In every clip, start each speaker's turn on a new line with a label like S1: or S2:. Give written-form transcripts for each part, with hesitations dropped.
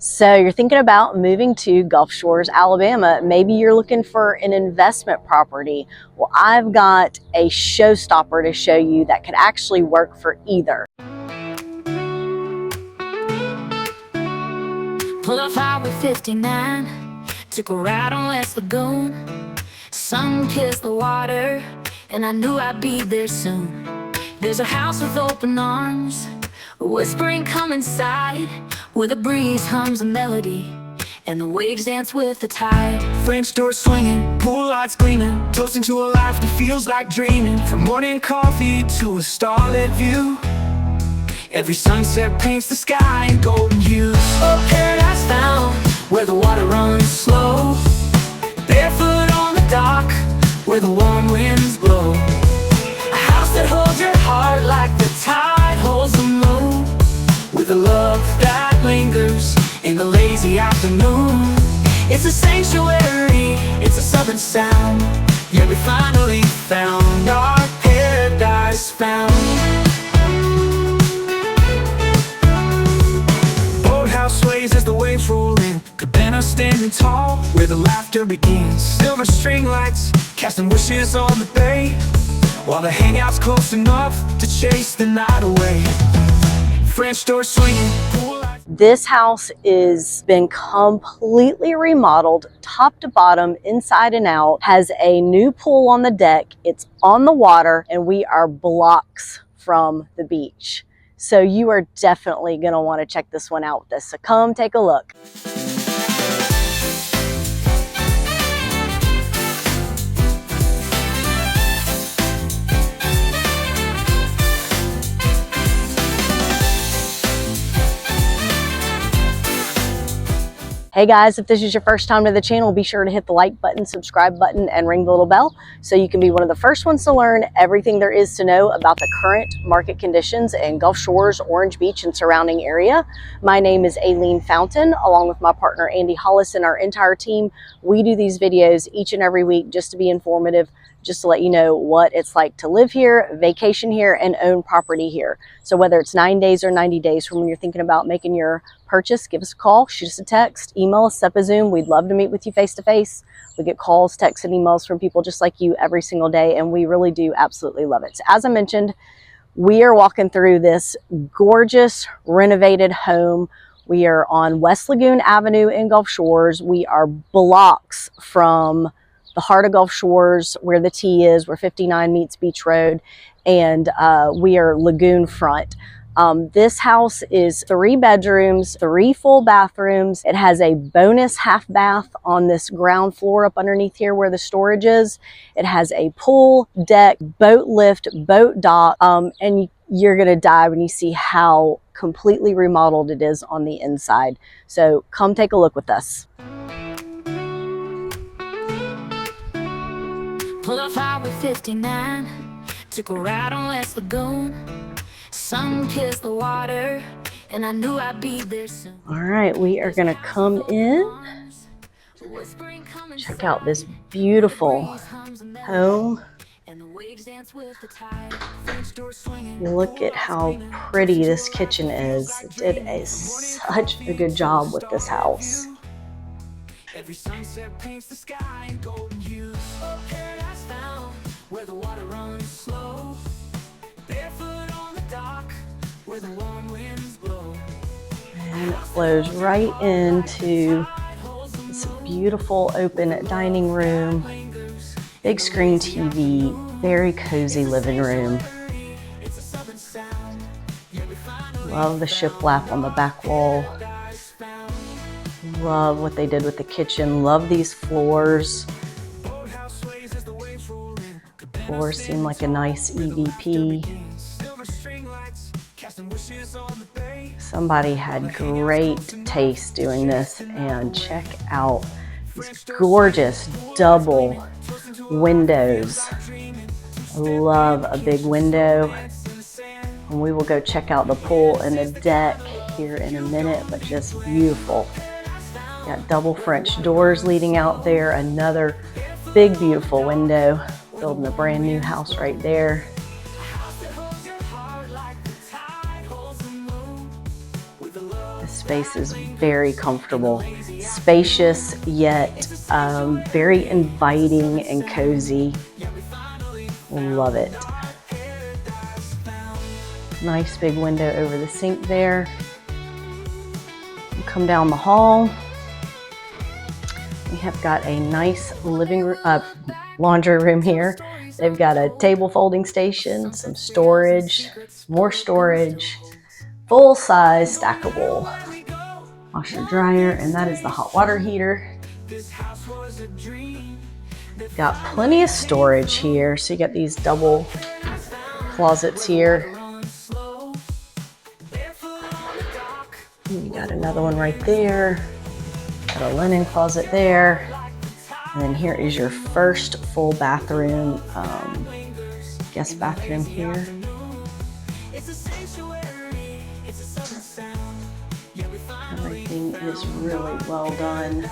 S1: So you're thinking about moving to Gulf Shores, Alabama. Maybe you're looking for an investment property. Well, I've got a showstopper to show you that could actually work for either.
S2: Pull off Highway 59, took a ride on West Lagoon. Sun kissed the water, and I knew I'd be there soon. There's a house with open arms, whispering come inside, where the breeze hums a melody and the waves dance with the tide.
S3: French doors swinging, pool lights gleaming, toasting to a life that feels like dreaming. From morning coffee to a starlit view, every sunset paints the sky in golden hues.
S2: Oh, paradise found,
S3: Where the water runs slow, barefoot on the dock, where the warm winds blow.
S2: a house that holds your heart like the tide holds the moon,
S3: With a love that lingers in the lazy afternoon.
S2: It's a sanctuary,
S3: It's a southern sound, yeah, we finally found our paradise found. Boathouse sways as the waves roll in, cabana standing tall, where the laughter begins. Silver string lights casting wishes on the bay, while the hangout's close enough to chase the night away. French doors swinging, pool lights.
S1: This house is been completely remodeled top to bottom, inside and out, has a new pool on the deck, it's on the water, and we are blocks from the beach. So you are definitely going to want to check this one out with us. So come take a look. Hey guys, if this is your first time to the channel, be sure to hit the like button, subscribe button, and ring the little bell so you can be one of the first ones to learn everything there is to know about the current market conditions in Gulf Shores, Orange Beach, and surrounding area. My name is Aileen Fountain, along with my partner Andy Hollis and our entire team. We do these videos each and every week just to be informative, just to let you know what it's like to live here, vacation here, and own property here. So whether it's 9 days or 90 days from when you're thinking about making your purchase, give us a call, shoot us a text, email us, set up a Zoom. We'd love to meet with you face to face. We get calls, texts, and emails from people just like you every single day, and we really do absolutely love it. So as I mentioned, we are walking through this gorgeous renovated home. We are on West Lagoon Avenue in Gulf Shores. We are blocks from the heart of Gulf Shores, where the T is, where 59 meets Beach Road, and we are lagoon front. This house is 3 bedrooms, 3 full bathrooms. It has a bonus half bath on this ground floor up underneath here where the storage is. It has a pool, deck, boat lift, boat dock, and you're gonna die when you see how completely remodeled it is on the inside. So come take a look with us.
S2: pull off Highway 59, took a ride on West Lagoon. Sun kissed the water, and I knew I'd be there soon.
S1: All right, we are gonna come in, check out this beautiful home. Look at how pretty this kitchen is. It did such a good job with this house.
S3: Every sunset paints the sky in golden hues. Oh, paradise found, where the water runs slow, barefoot on the dock, where the warm winds blow.
S1: And it flows right into this beautiful open dining room, big screen TV, very cozy living room. Love the shiplap on the back wall. Love what they did with the kitchen. Love these floors. Floors seem like a nice EVP. Somebody had great taste doing this, and check out these gorgeous double windows. I love a big window. And we will go check out the pool and the deck here in a minute, but just beautiful. Got double French doors leading out there, another big beautiful window, building a brand new house right there. This space is very comfortable, spacious yet very inviting and cozy. Love it. Nice big window over the sink there. Come down the hall. We have got a nice living room, laundry room here. They've got a table folding station, some storage, more storage, full-size stackable washer dryer, and that is the hot water heater. Got plenty of storage here, so you got these double closets here. You got another one right there. Got a linen closet there. And then here is your first full bathroom, guest bathroom here. Everything is really well done.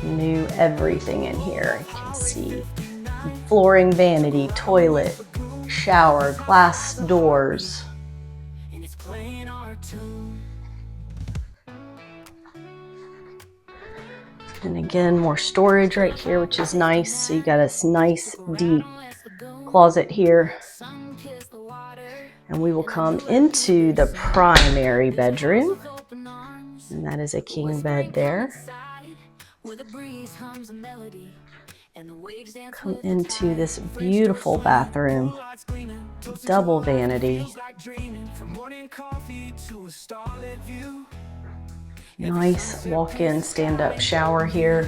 S1: New everything in here. You can see flooring, vanity, toilet, shower, glass doors. And again, more storage right here, which is nice. So you got a nice deep closet here. And we will come into the primary bedroom. And that is a king bed there. Come into this beautiful bathroom. Double vanity. Nice walk-in stand-up shower here.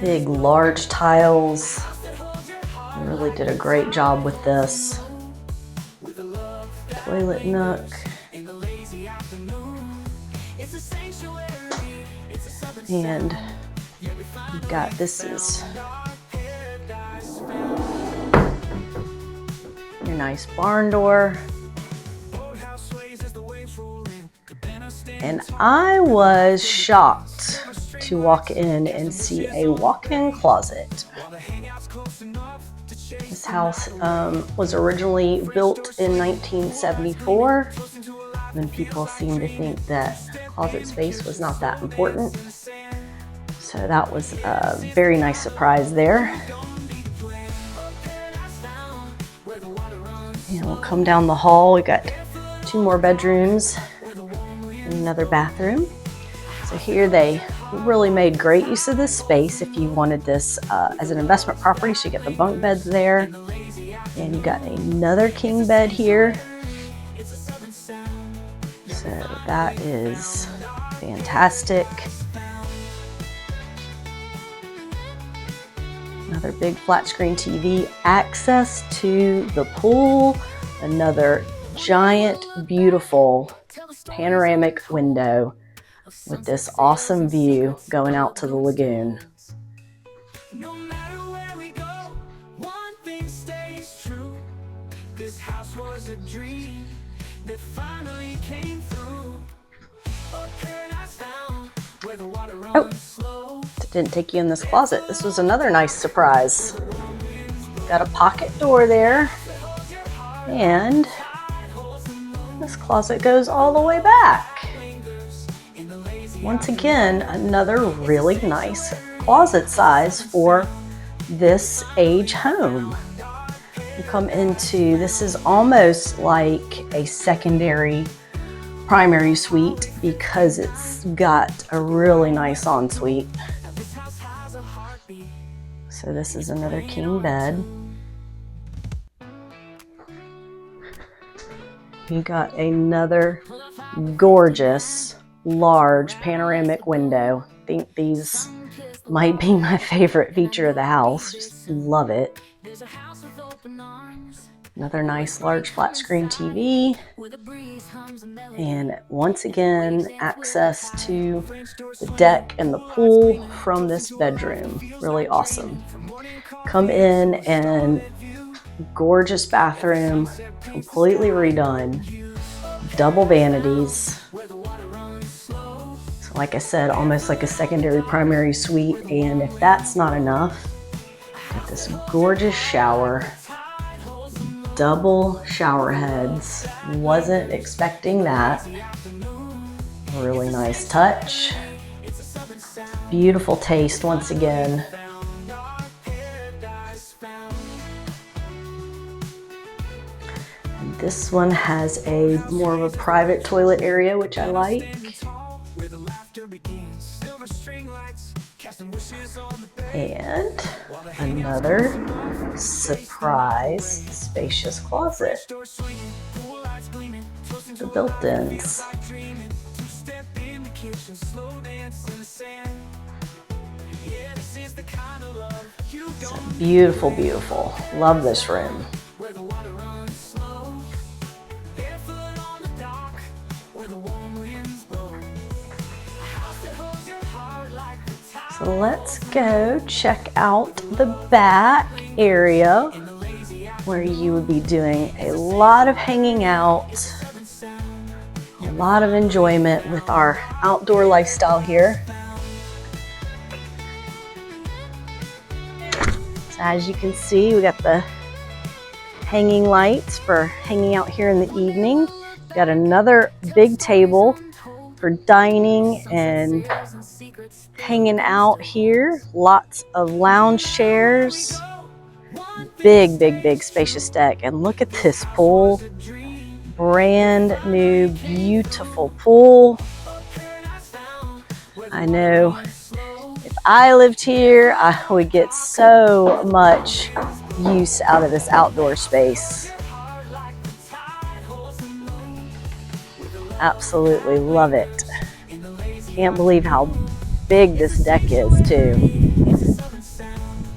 S1: Big, large tiles. Really did a great job with this. Toilet nook. And you've got, this is your nice barn door. And I was shocked to walk in and see a walk-in closet. This house was originally built in 1974, when people seemed to think that closet space was not that important. So that was a very nice surprise there. And we'll come down the hall. We've got 2 more bedrooms and another bathroom. So here they really made great use of this space if you wanted this as an investment property. So you get the bunk beds there, and you got another king bed here. So that is fantastic. Another big flat screen TV, access to the pool, another giant, beautiful panoramic window with this awesome view going out to the lagoon. No matter where we go, one thing stays true. This house was a dream that finally came through. Oh, didn't take you in this closet. This was another nice surprise. Got a pocket door there, and this closet goes all the way back. Once again, another really nice closet size for this age home. You come into, this is almost like a secondary primary suite because it's got a really nice ensuite. So this is another king bed. You got another gorgeous, large panoramic window. I think these might be my favorite feature of the house. Just love it. Another nice large flat screen TV, and once again access to the deck and the pool from this bedroom. Really awesome. Come in and gorgeous bathroom, completely redone, double vanities. So like I said, almost like a secondary primary suite, and if that's not enough, Got this gorgeous shower, double shower heads. Wasn't expecting that. Really nice touch. Beautiful taste once again. And this one has a more of a private toilet area, which I like. And another surprise spacious closet. The built-ins. So beautiful, beautiful. Love this room. So let's go check out the back area where you would be doing a lot of hanging out, a lot of enjoyment with our outdoor lifestyle here. So as you can see, we got the hanging lights for hanging out here in the evening. Got another big table for dining and hanging out here. Lots of lounge chairs. Big, big, big spacious deck. And look at this pool. Brand new, beautiful pool. I know if I lived here, I would get so much use out of this outdoor space. Absolutely love it. Can't believe how big this deck is too.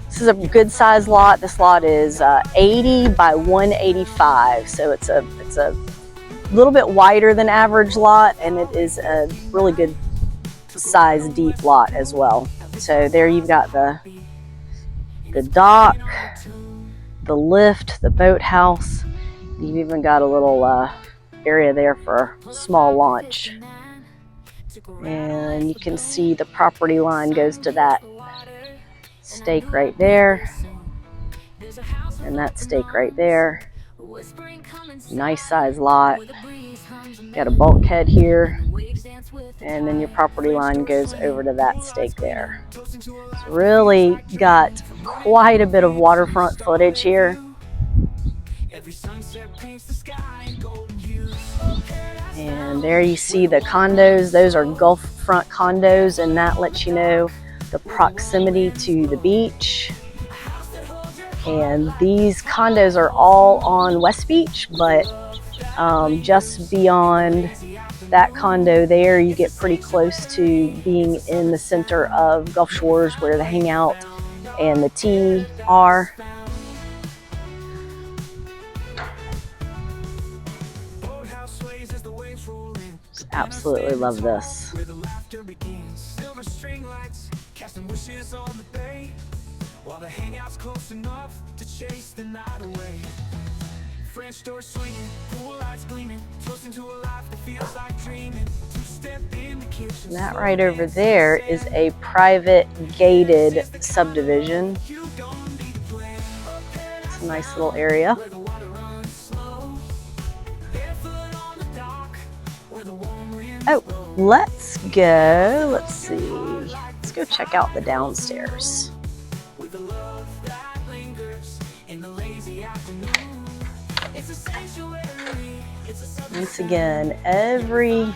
S1: This is a good size lot. This lot is 80 by 185, so it's a little bit wider than average lot, and it is a really good size deep lot as well. So there you've got the dock, the lift, the boathouse. You've even got a little area there for a small launch. And you can see the property line goes to that stake right there, and that stake right there. Nice size lot. Got a bulkhead here, and then your property line goes over to that stake there. It's really got quite a bit of waterfront footage here. And there you see the condos. Those are Gulf front condos, and that lets you know the proximity to the beach. And these condos are all on West Beach, but just beyond that condo there, you get pretty close to being in the center of Gulf Shores, where the Hangout and the Tea are. Just absolutely love this. While the hangout's close enough to chase the night away. French door swinging, pool lights gleaming, toasting to a life that feels like dreaming. Step in the kitchen. That right over there is a private gated subdivision. It's a nice little area. Oh, let's go. Let's see. Let's go check out the downstairs. Once again, every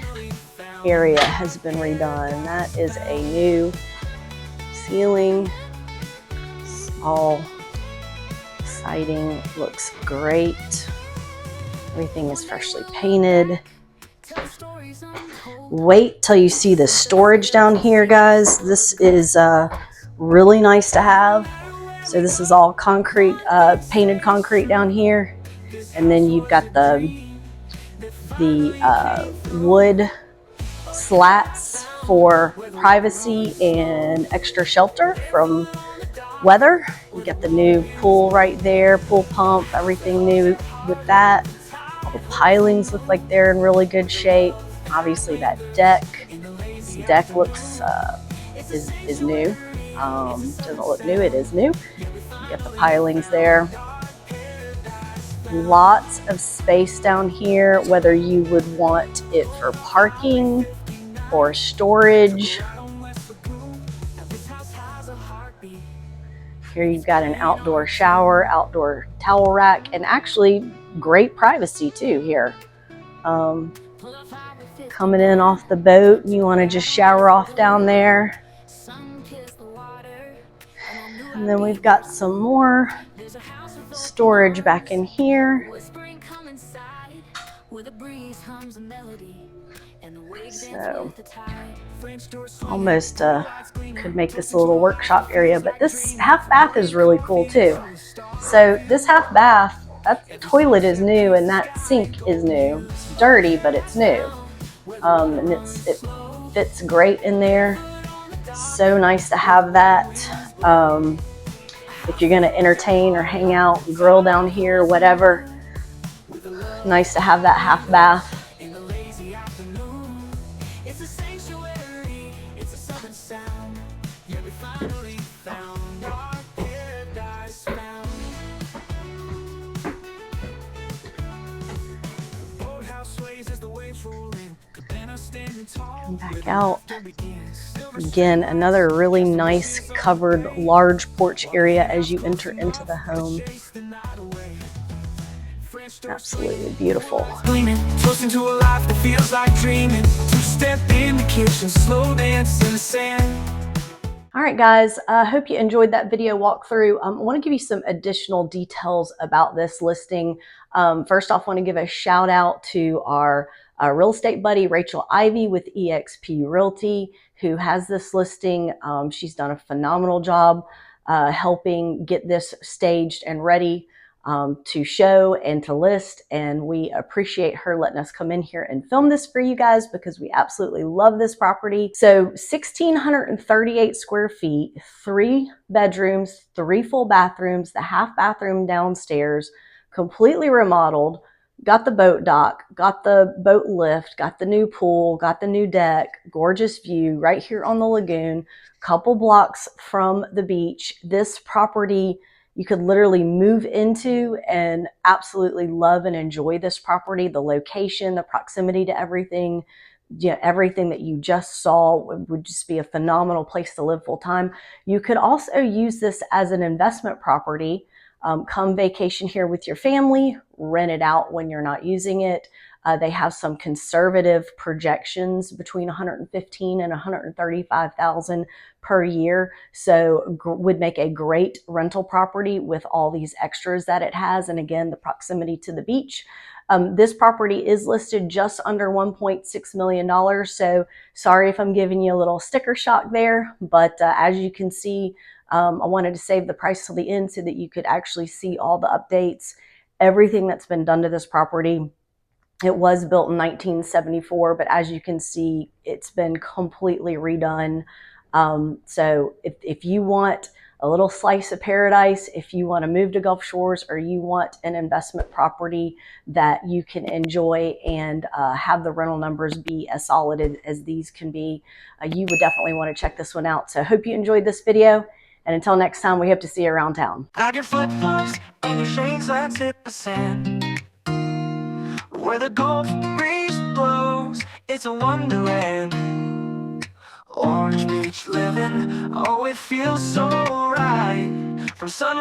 S1: area has been redone. That is a new ceiling. All siding looks great. Everything is freshly painted. Wait till you see the storage down here, guys. This is really nice to have. So this is all concrete, painted concrete down here. And then you've got the wood slats for privacy and extra shelter from weather. You got the new pool right there, pool pump, everything new with that. All the pilings look like they're in really good shape. Obviously that deck, this deck looks is new. Doesn't look new, it is new. Get the pilings there. Lots of space down here, whether you would want it for parking or storage. Here you've got an outdoor shower, outdoor towel rack, and actually great privacy too here. Coming in off the boat, you want to just shower off down there. And then we've got some more storage back in here. So almost could make this a little workshop area, but this half bath is really cool too. So this half bath, that toilet is new and that sink is new. It's dirty, but it's new. And it fits great in there. So nice to have that. If you're going to entertain or hang out, grill down here, whatever, nice to have that half bath. Come back out. Again, another really nice covered large porch area as you enter into the home. Absolutely beautiful.
S3: Close into a life that feels like dreaming. Two-step in the kitchen, slow dance in the sand.
S1: All right, guys, I hope you enjoyed that video walkthrough. I want to give you some additional details about this listing. First off, I want to give a shout out to our real estate buddy, Rachel Ivy with eXp Realty, who has this listing. She's done a phenomenal job helping get this staged and ready to show and to list, and we appreciate her letting us come in here and film this for you guys because we absolutely love this property. So 1,638 square feet, 3 bedrooms, 3 full bathrooms, the half bathroom downstairs, completely remodeled, got the boat dock, got the boat lift, got the new pool, got the new deck, gorgeous view right here on the lagoon, couple blocks from the beach. This property you could literally move into and absolutely love and enjoy this property. The location, the proximity to everything, everything that you just saw would just be a phenomenal place to live full time. You could also use this as an investment property. Come vacation here with your family, rent it out when you're not using it. They have some conservative projections between 115 and 135,000 per year. So would make a great rental property with all these extras that it has. And again, the proximity to the beach. This property is listed just under $1.6 million. So sorry if I'm giving you a little sticker shock there, but as you can see, I wanted to save the price till the end so that you could actually see all the updates, everything that's been done to this property. It was built in 1974, but as you can see, it's been completely redone. So if you want a little slice of paradise, if you want to move to Gulf Shores, or you want an investment property that you can enjoy and have the rental numbers be as solid as these can be, you would definitely want to check this one out. So I hope you enjoyed this video. And until next time, we hope to see you around town.
S3: I get footmarks on the shades that hit the sand. Where the Gulf breeze blows, it's a wonderland. Orange Beach living, oh, it feels so right. From sunrise